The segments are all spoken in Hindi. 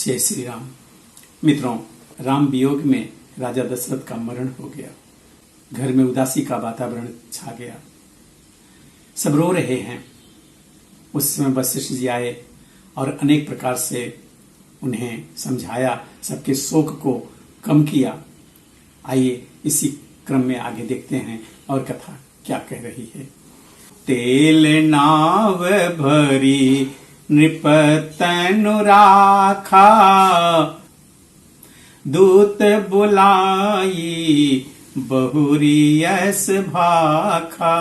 जय श्री राम। मित्रों, राम वियोग में राजा दशरथ का मरण हो गया। घर में उदासी का वातावरण छा गया। सब रो रहे हैं। उस समय वशिष्ठ जी आए और अनेक प्रकार से उन्हें समझाया, सबके शोक को कम किया। आइए इसी क्रम में आगे देखते हैं और कथा क्या कह रही है। तेल नाव भरी नृपतनु राखा, दूत बुलाई बहुरियस भाखा।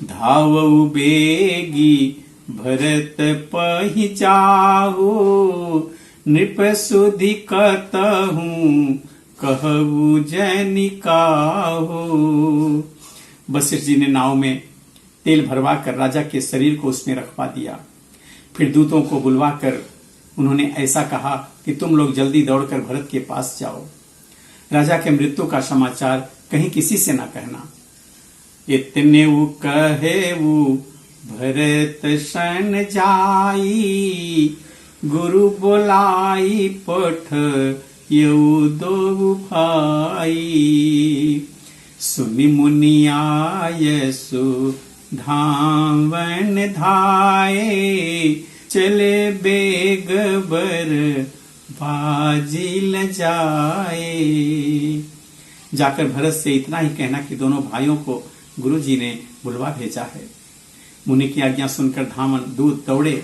धावऊ बेगी भरत पहि जाहु, नृप सुधि कतहु कहु जनिकाहु। वशिष्ठ जी ने नाव में तेल भरवा कर राजा के शरीर को उसमें रखवा दिया। फिर दूतों को बुलवाकर उन्होंने ऐसा कहा कि तुम लोग जल्दी दौड़कर भरत के पास जाओ। राजा के मृत्यु का समाचार कहीं किसी से न कहना। इतने वो कहे वो भरत सन जाई, गुरु बुलाई पठ यऊ दो भाई। सुनि मुनि आयसु धावन धाये, चले बेग बर बाजी ल जाए। जाकर भरत से इतना ही कहना कि दोनों भाइयों को गुरु जी ने बुलवा भेजा है। मुनि की आज्ञा सुनकर धावन दूत दौड़े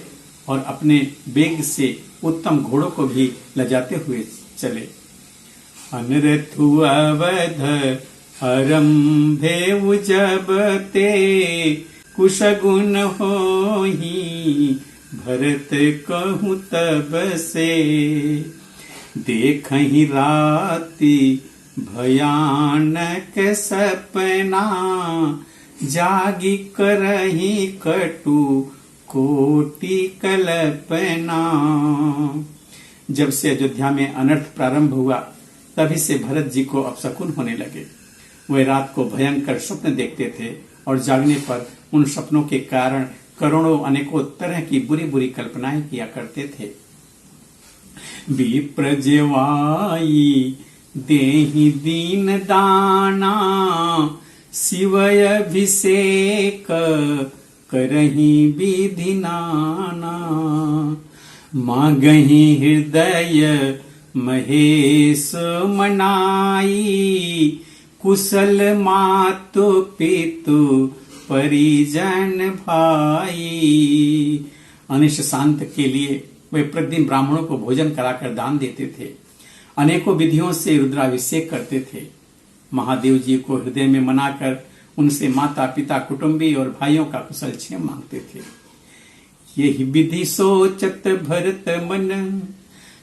और अपने बेग से उत्तम घोड़ों को भी लजाते हुए चले। अनरथु अवध आरंभे जब ते, कुशगुन होहि भरत कहूँ तब से। देखहि राति भयानक सपना, जागी करहि कटु कोटि कल्पना। जब से अयोध्या में अनर्थ प्रारंभ हुआ, तभी से भरत जी को अपशकुन होने लगे। वे रात को भयंकर स्वप्न देखते थे और जागने पर उन सपनों के कारण करोड़ों अनेकों तरह की बुरी बुरी कल्पनाएं किया करते थे। विप्रजवाई देहि दीन दाना, शिवय अभिषेक करहि विधि नाना। मागहि हृदय महेश मनाई, कुशल मातु पितु परिजन भाई। अनिष्ट शांत के लिए वे प्रतिदिन ब्राह्मणों को भोजन कराकर दान देते थे। अनेकों विधियों से रुद्राभिषेक करते थे। महादेव जी को हृदय में मनाकर उनसे माता पिता कुटुंबी और भाइयों का कुशल क्षेम मांगते थे। यही विधि सोचत भरत मन,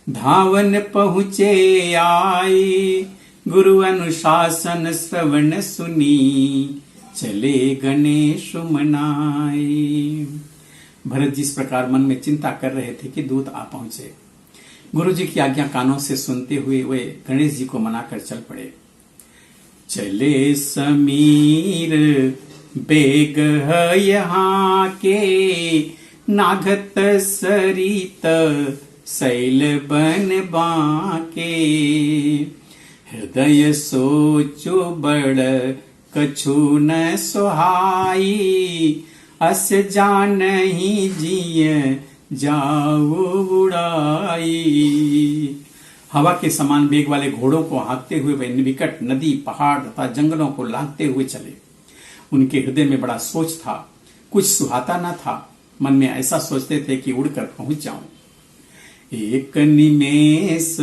धावन पहुँचे आए। गुरु अनुशासन श्रवण सुनी, चले गणेश मनाए। भरत जी इस प्रकार मन में चिंता कर रहे थे कि दूत आ पहुंचे। गुरु जी की आज्ञा कानों से सुनते हुए वे गणेश जी को मनाकर चल पड़े। चले समीर बेग है यहाँ के, नागत सरित शैल बन बाके। हृदय सोचो बड़ कछु न सुहाई, अस जानहि जिय जाओ उड़ाई। हवा के समान वेग वाले घोड़ों को हाँकते हुए वे निकट नदी पहाड़ तथा जंगलों को लांघते हुए चले। उनके हृदय में बड़ा सोच था, कुछ सुहाता न था। मन में ऐसा सोचते थे कि उड़कर पहुंच जाऊं। एक निमेष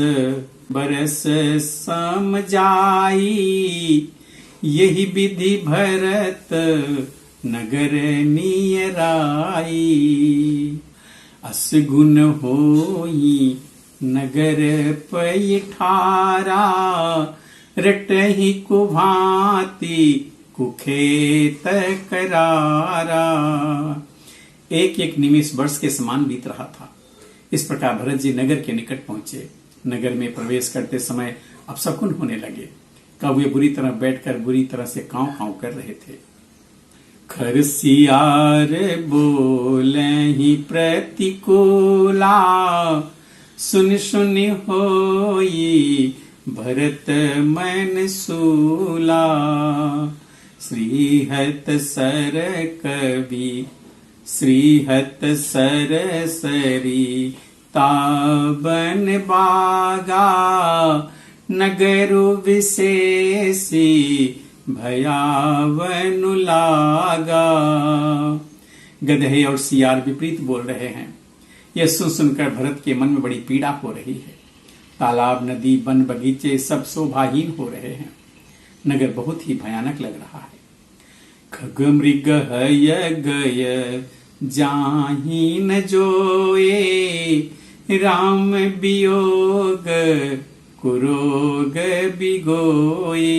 बरस सम जाई, यही विधि भरत नगर नियराई। अस गुण होई नगर पैठारा, रटहि कुभांति कुखेत करारा। एक एक निमेष वर्ष के समान बीत रहा था। इस प्रकार भरत जी नगर के निकट पहुंचे। नगर में प्रवेश करते समय अपशकुन होने लगे। कौवे बुरी तरह बैठकर बुरी तरह से कांव कांव कर रहे थे। खरसियार बोलहि प्रतिकूला, सुन सुन होई भरत मन सूला। श्रीहत सर कवि श्रीहत सर सरी ताबन बागा। नगरु विशेषी भयावनु लागा। गधे और सियार विपरीत बोल रहे हैं। यह सुन सुनकर भरत के मन में बड़ी पीड़ा हो रही है। तालाब नदी वन बगीचे सब शोभाहीन हो रहे हैं। नगर बहुत ही भयानक लग रहा है। खग मृग हय गय जाहि न जोए। राम वियोग कुरोग बिगोए।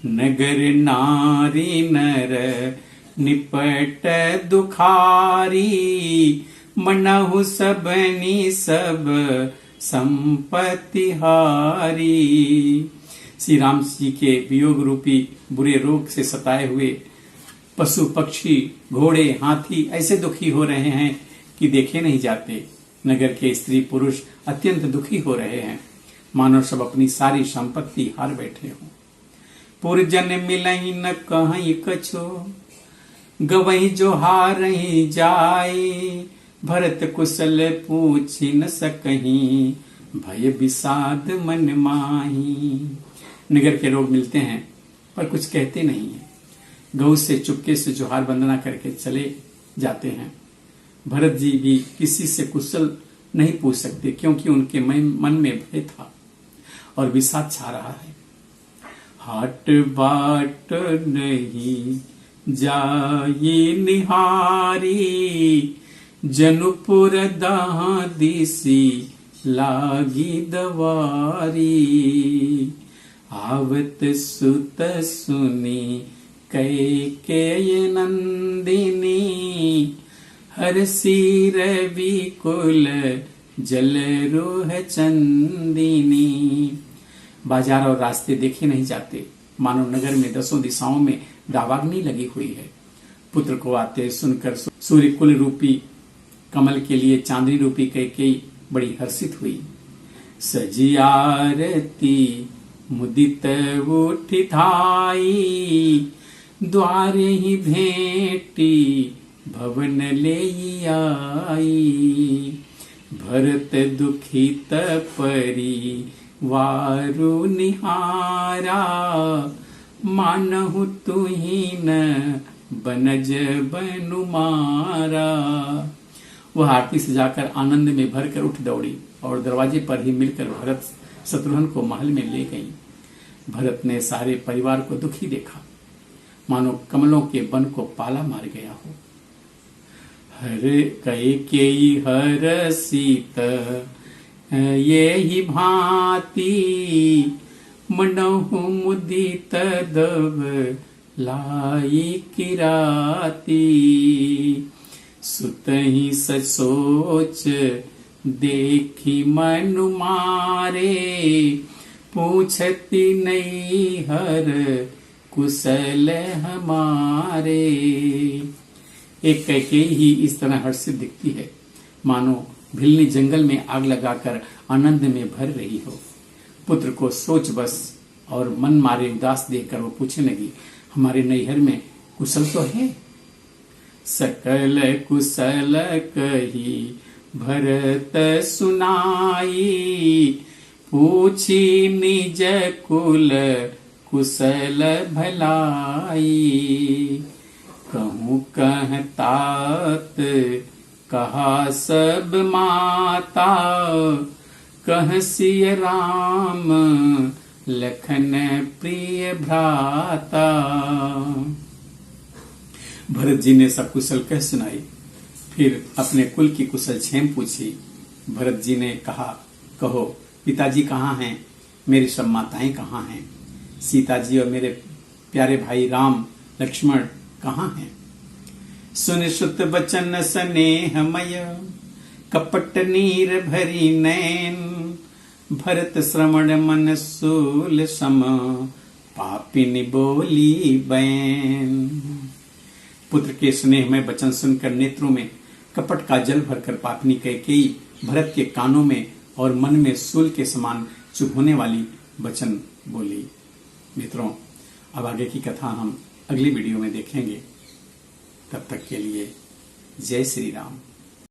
नगर नारी नर निपट दुखारी। मनहु सबनी सब संपत्ति हारी। श्री राम जी के वियोग रूपी बुरे रोग से सताए हुए पशु पक्षी घोड़े हाथी ऐसे दुखी हो रहे हैं कि देखे नहीं जाते। नगर के स्त्री पुरुष अत्यंत दुखी हो रहे हैं, मानो सब अपनी सारी संपत्ति हार बैठे हों। पुरजन मिलई न कहीं कछो। गवई जो हारही जाए। भरत कुशल पूछी न सकहीं। भय विषाद मन माही। नगर के लोग मिलते हैं पर कुछ कहते नहीं है। गौ से चुपके से जोहार वंदना करके चले जाते हैं। भरत जी भी किसी से कुशल नहीं पूछ सकते, क्योंकि उनके मन में भय था और विषाद छा रहा है। हाट बाट नहीं जाई निहारी। जनुपुर दहा दिसी लागी दवारी। आवत सुत सुनी कैकेयी नंदिनी। हरसी रवि कुल जल रोह चंदिनी। बाजार और रास्ते देखे नहीं जाते, मानो नगर में दसों दिशाओं में दावाग्नि लगी हुई है। पुत्र को आते सुनकर सूर्य कुल रूपी कमल के लिए चांदनी रूपी कैकेयी बड़ी हर्षित हुई। सजी आरती मुदित उठी थाई। द्वारे ही भेंटी भवन ले आई। भरत दुखित परी वारु निहारा। मानहु तुही न बनज बनु मारा। वह आरती सजाकर आनंद में भरकर उठ दौड़ी और दरवाजे पर ही मिलकर भरत शत्रुघ्न को महल में ले गई। भरत ने सारे परिवार को दुखी देखा, मानो कमलों के वन को पाला मार गया हो। हर कैकेयी हर सीत ये ही भांति। मनहु मुदित दब लाई किराती। सुतहि सचोच देखी मनु मारे। पूछती नहीं हर कुशल हमारे। एक कैकेयी ही इस तरह हर्षित दिखती है, मानो भिलनी जंगल में आग लगाकर आनंद में भर रही हो। पुत्र को सोच बस और मन मारे उदास देखकर वो पूछने लगी, हमारे नैहर में कुशल तो है? सकल कुशल कही भरत सुनाई। पूछी निज कुल कुशल भलाई। कहूँ कहतात कहा सब माता। कह सिय राम लखन प्रिय भ्राता। भरत जी ने सब कुशल कह सुनाई, फिर अपने कुल की कुशल क्षेम पूछी। भरत जी ने कहा, कहो पिताजी कहाँ हैं? मेरी सब माताएं कहाँ हैं? सीता जी और मेरे प्यारे भाई राम लक्ष्मण कहाँ हैं? सुन सुत बचन स्नेहमय कपट नीर भरी नैन। भरत श्रवण मन सूल सम पापिनी बोली बैन। पुत्र के स्नेह में वचन सुनकर नेत्रों में कपट का जल भरकर पापनी कैकेयी भरत के कानों में और मन में सूल के समान चुभोने वाली वचन बोली। मित्रों, अब आगे की कथा हम अगली वीडियो में देखेंगे। तब तक के लिए जय श्री राम।